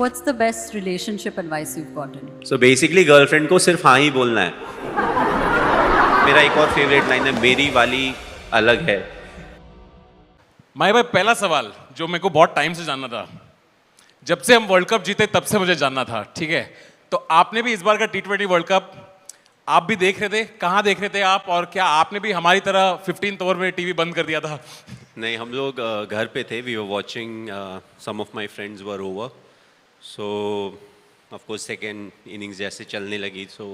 What's the best relationship advice you've gotten? So basically girlfriend को सिर्फ हाँ ही बोलना है. मेरा एक और फेवरेट लाइन है, मेरी वाली अलग है. माही भाई, पहला सवाल जो मेरे को बहुत टाइम से जानना था, जब से हम वर्ल्ड कप जीते तब से मुझे जानना था, ठीक है? तो आपने भी इस बार का T20 वर्ल्ड कप आप भी देख रहे थे, कहाँ देख रहे थे आप, और क्या आपने भी हमारी तरह 15th ओवर में टीवी बंद कर दिया था? नहीं, हम लोग घर पे थे. We were watching, some of my friends were over. So of course second innings जैसे चलने लगी, सो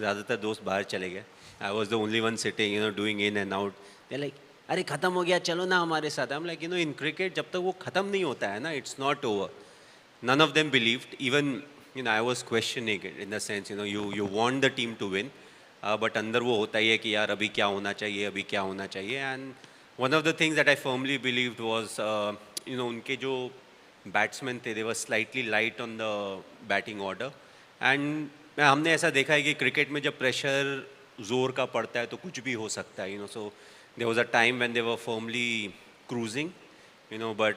ज़्यादातर दोस्त बाहर चले गए. I was the only one sitting, doing in and out. They like, अरे ख़त्म हो गया, चलो ना हमारे साथ. I am like, in cricket जब तक वो ख़त्म नहीं होता है ना, it's not over. None of them believed. Even I was questioning it in the sense, you want the team to win, but अंदर वो होता ही है कि यार अभी क्या होना चाहिए, अभी क्या होना चाहिए. And one of the things that I firmly believed was, उनके जो batsmen थे, they were slightly light on the batting order. And हमने ऐसा देखा है कि क्रिकेट में जब प्रेशर जोर का पड़ता है तो कुछ भी हो सकता है. So there was a time when they were firmly cruising, but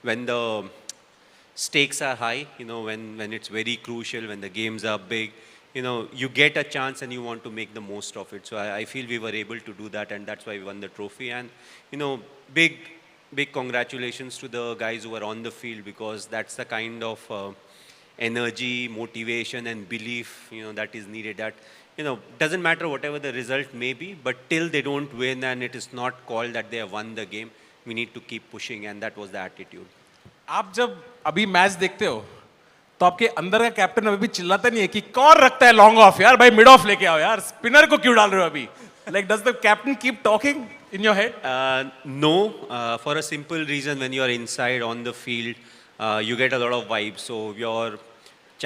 when the stakes are high, when it's very crucial, when the games are big, you get a chance and you want to make the most of it. So I feel we were able to do that, and that's why we won the trophy. And big congratulations to the guys who are on the field, because that's the kind of energy, motivation and belief that is needed. That doesn't matter whatever the result may be, but till they don't win and it is not called that they have won the game, we need to keep pushing, and that was the attitude. आप जब अभी match देखते हो तो आपके अंदर का captain अभी भी चिल्लाता नहीं है कि कौन रखता है लॉन्ग ऑफ, यार भाई मिड ऑफ लेके आओ, यार स्पिनर को क्यों डाल रहे हो अभी? Like does the captain keep talking in your head? No, for a simple reason. When you are inside on the field, you get a lot of vibes, so your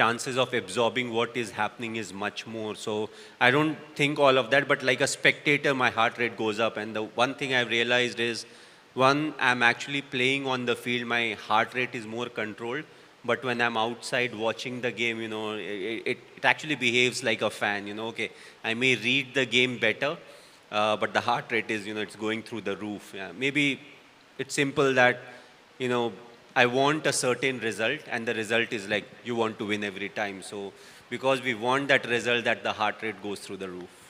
chances of absorbing what is happening is much more. So I don't think all of that, but like a spectator, my heart rate goes up. And the one thing I've realized is, one, I'm actually playing on the field, my heart rate is more controlled. But when I'm outside watching the game, it actually behaves like a fan. Okay, I may read the game better, but the heart rate is, it's going through the roof. Yeah. Maybe it's simple that, I want a certain result, and the result is like you want to win every time. So because we want that result, that the heart rate goes through the roof.